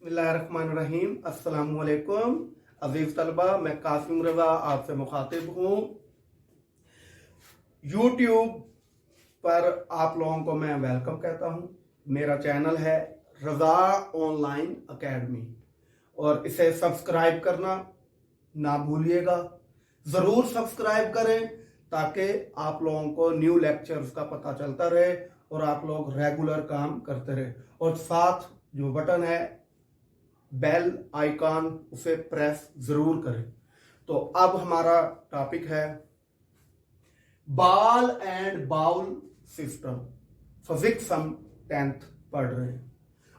बिस्मिल्लाहिर्रहमानिर्रहीम। अस्सलामुअलैकुम अजीज तलबा, मैं कासिम रज़ा आपसे मुखातिब हूँ। यूट्यूब पर आप लोगों को मैं वेलकम कहता हूँ। मेरा चैनल है रज़ा ऑनलाइन अकेडमी और इसे सब्सक्राइब करना ना भूलिएगा। ज़रूर सब्सक्राइब करें ताकि आप लोगों को न्यू लेक्चर्स का पता चलता रहे और आप लोग रेगुलर काम करते रहे। और साथ जो बटन है बेल आइकॉन, उसे प्रेस जरूर करें। तो अब हमारा टॉपिक है ball and bowl system. Physics हम 10th पढ़ रहे हैं।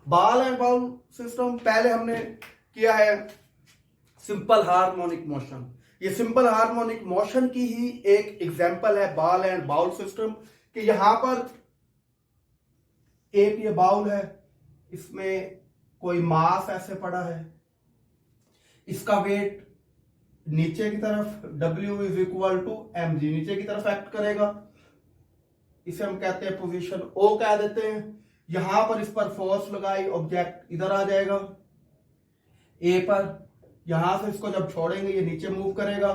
बॉल एंड बाउल सिस्टम पहले हमने किया है सिंपल हार्मोनिक मोशन। ये सिंपल हार्मोनिक मोशन की ही एक एग्जांपल है बॉल एंड बाउल सिस्टम कि यहां पर एक ये बाउल है, इसमें कोई मास ऐसे पड़ा है, इसका वेट नीचे की तरफ W is equal to mg नीचे की तरफ एक्ट करेगा। इसे हम कहते हैं पोजीशन O कह देते हैं। यहां पर इस पर फोर्स लगाई, ऑब्जेक्ट इधर आ जाएगा A पर। यहां से इसको जब छोड़ेंगे ये नीचे मूव करेगा।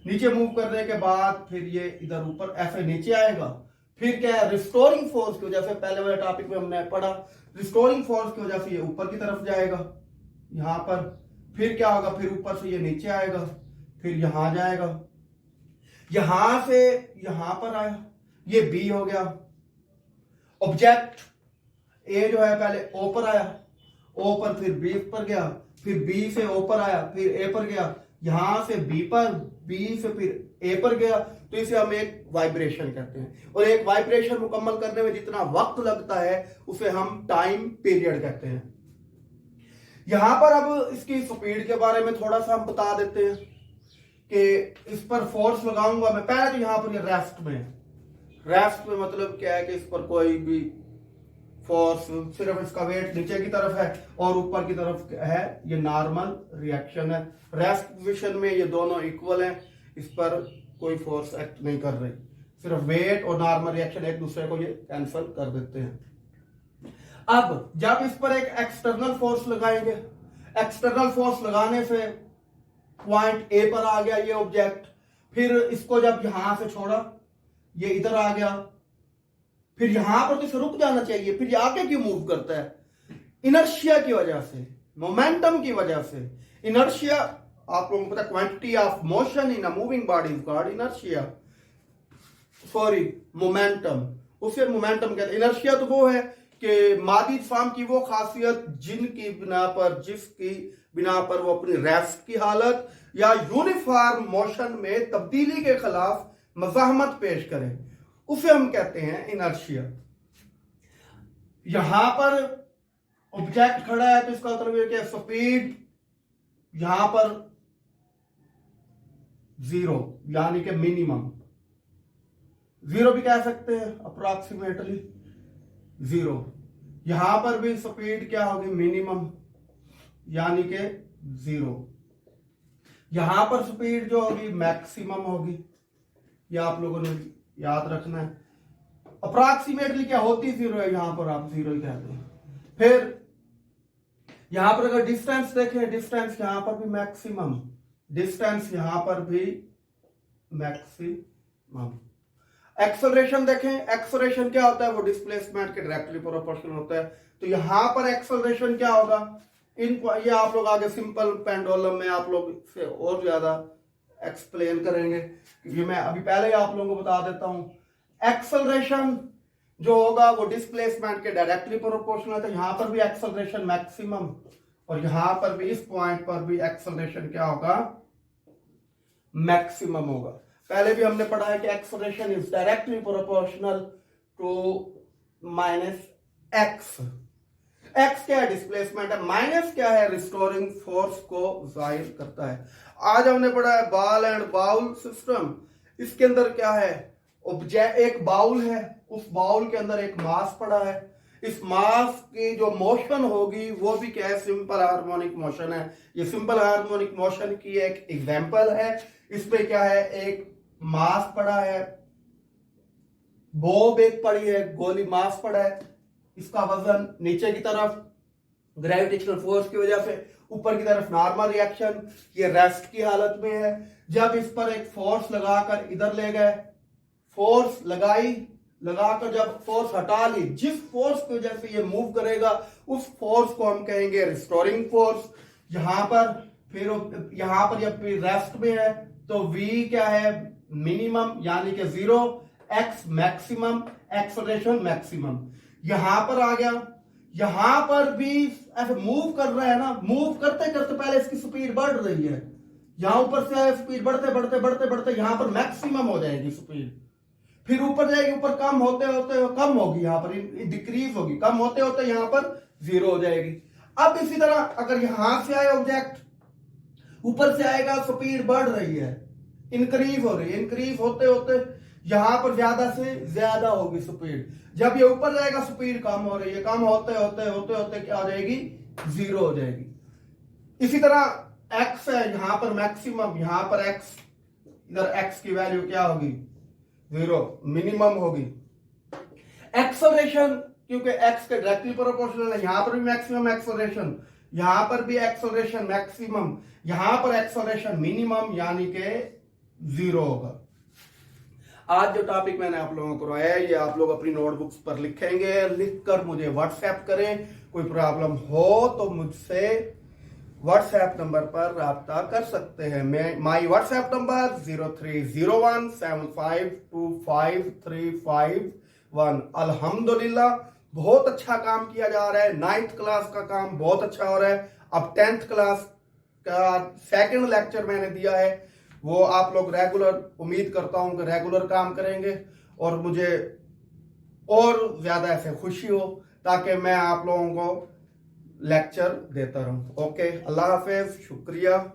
नीचे मूव करने के बाद फिर ये इधर ऊपर ऐसे नीचे आएगा। फिर क्या है, रिस्टोरिंग फोर्स की वजह से, पहले वाले टॉपिक में हमने पढ़ा, रिस्टोरिंग फोर्स की वजह से ये ऊपर की तरफ जाएगा यहां पर। फिर क्या होगा, फिर ऊपर से ये नीचे आएगा, फिर यहां जाएगा, यहां से यहां पर आया, ये बी हो गया। ऑब्जेक्ट ए जो है पहले ओ पर आया, ओ पर फिर बी पर गया, फिर बी से ओ पर आया, फिर ए पर गया, यहां से बी पर, बी से फिर ए पर गया। तो इसे हम एक वाइब्रेशन कहते हैं। और एक वाइब्रेशन मुकम्मल करने में जितना वक्त लगता है उसे हम टाइम पीरियड कहते हैं। यहां पर अब इसकी स्पीड के बारे में थोड़ा सा हम बता देते हैं कि इस पर फोर्स लगाऊंगा मैं। पहले तो यहां पर ये रेस्ट में मतलब क्या है कि इस पर कोई भी फोर्स, सिर्फ इसका वेट नीचे की तरफ है और ऊपर की तरफ है, ये नॉर्मल रिएक्शन है। रेस्ट पोजीशन में ये दोनों इक्वल हैं, इस पर कोई फोर्स एक्ट नहीं कर रही, सिर्फ वेट और नॉर्मल रिएक्शन एक दूसरे को ये कैंसिल कर देते हैं। अब जब इस पर एक एक्सटर्नल फोर्स लगाएंगे, एक्सटर्नल फोर्स लगाने से पॉइंट ए पर आ गया ये ऑब्जेक्ट, फिर इसको जब यहां से छोड़ा ये इधर आ गया, फिर यहां पर तो इसे रुक जाना चाहिए, फिर ये आगे क्यों मूव करता है? इनर्शिया की वजह से, मोमेंटम की वजह से। इनर्शिया आप लोगों को पता है, quantity of motion in a moving body is called inertia, sorry momentum, उसे मोमेंटम कहते हैं। इनर्शिया तो वो है कि मादी फार्म की वो खासियत जिसकी बिना पर वो अपनी रेस्ट की हालत या यूनिफॉर्म मोशन में तब्दीली के खिलाफ मज़ाहमत पेश करें, उसे हम कहते हैं इनर्शिया। यहां पर ऑब्जेक्ट खड़ा है तो इसका मतलब ये कि स्पीड यहां पर 0 यानी कि मिनिमम 0 भी कह सकते हैं, अप्रोक्सीमेटली 0। यहां पर भी स्पीड क्या होगी, मिनिमम यानी कि 0। यहां पर स्पीड जो होगी मैक्सिमम होगी, यह आप लोगों ने याद रखना है। अप्रोक्सीमेटली क्या होती 0 है, यहां पर आप 0 ही कहते हैं। फिर यहां पर अगर डिस्टेंस देखें, डिस्टेंस यहां पर भी मैक्सिमम, डिस्टेंस यहां पर भी मैक्सिमम। एक्सेलरेशन देखें, एक्सेलरेशन क्या होता है, वो डिस्प्लेसमेंट के डायरेक्टली प्रोपोर्शनल होता है। तो यहां पर एक्सेलरेशन क्या होगा, ये आप लोग आगे सिंपल पेंडुलम में आप लोग से और ज्यादा एक्सप्लेन करेंगे, क्योंकि मैं अभी पहले ही आप लोगों को बता देता हूं। एक्सेलरेशन जो होगा वो डिस्प्लेसमेंट के डायरेक्टली प्रोपोर्शनल है। यहां पर भी एक्सेलरेशन मैक्सिमम और यहां पर भी, इस पॉइंट पर भी एक्सेलरेशन क्या होगा, मैक्सिमम होगा। पहले भी हमने पढ़ा है कि acceleration is directly proportional to minus X. X क्या है, डिस्प्लेसमेंट है, माइनस क्या है, रिस्टोरिंग फोर्स को जाहिर करता है। आज हमने पढ़ा है बॉल एंड बाउल सिस्टम। इसके अंदर क्या है, ऑब्जेक्ट एक बाउल है, उस बाउल के अंदर एक मास पड़ा है। इस मास की जो मोशन होगी वो भी क्या है, सिंपल हार्मोनिक मोशन है। ये सिंपल हार्मोनिक मोशन की एक एग्जांपल है। इसमें क्या है, एक मास पड़ा है, बॉब एक पड़ी है, गोली मास पड़ा है, इसका वजन नीचे की तरफ ग्रेविटेशनल फोर्स की वजह से ऊपर की तरफ नॉर्मल रिएक्शन, ये रेस्ट की हालत में है। जब इस पर एक फोर्स लगाकर इधर ले गए, फोर्स लगाकर जब फोर्स हटा ली, जिस फोर्स की वजह से ये मूव करेगा उस फोर्स को हम कहेंगे रिस्टोरिंग फोर्स। यहां पर फिर यहां पर जब रेस्ट में है तो v क्या है, मिनिमम यानी कि 0, x मैक्सिमम, एक्सेलरेशन मैक्सिमम। यहां पर आ गया, यहां पर भी ऐसे मूव कर रहा है ना, मूव करते करते पहले इसकी स्पीड बढ़ रही है, यहां ऊपर से है स्पीड बढ़ते बढ़ते बढ़ते बढ़ते यहां पर मैक्सिमम हो जाएगी स्पीड, फिर ऊपर जाएगी, ऊपर कम होते होते कम होगी, यहां पर डिक्रीज होगी, कम होते होते यहां पर 0 हो जाएगी। अब इसी तरह अगर यहां से आए ऑब्जेक्ट, ऊपर से आएगा, स्पीड बढ़ रही है, इंक्रीज हो रही है, इंक्रीज होते होते यहां पर ज्यादा से ज्यादा होगी स्पीड, जब ये ऊपर जाएगा स्पीड कम हो रही है, कम होते होते होते होते क्या हो जाएगी, 0 हो जाएगी। इसी तरह x है, यहां पर मैक्सिमम, यहां पर x, इधर x की वैल्यू क्या होगी, 0 मिनिमम होगी। एक्सेलरेशन क्योंकि x के डायरेक्टली प्रोपोर्शनल है, यहां पर भी मैक्सिमम एक्सेलरेशन, यहां पर भी एक्सेलरेशन मैक्सिमम, यहां पर एक्सेलरेशन मिनिमम यानी कि 0 होगा। आज जो टॉपिक मैंने आप लोगों को कराया है ये आप लोग अपनी नोटबुक्स पर लिखेंगे, लिखकर मुझे व्हाट्सएप करें। कोई प्रॉब्लम हो तो मुझसे व्हाट्सएप नंबर पर राब्ता कर सकते हैं। My WhatsApp number 030175253551। अल्हम्दुलिल्लाह बहुत अच्छा काम किया जा रहा है, 9th क्लास का काम बहुत अच्छा हो रहा है। अब 10th क्लास का सेकंड लेक्चर मैंने दिया है, वो आप लोग रेगुलर, उम्मीद करता हूं कि रेगुलर काम करेंगे और मुझे और ज्यादा ऐसे खुशी हो ताकि मैं आप लोगों को लेक्चर देता रहूं। ओके, अल्लाह हाफिज, शुक्रिया।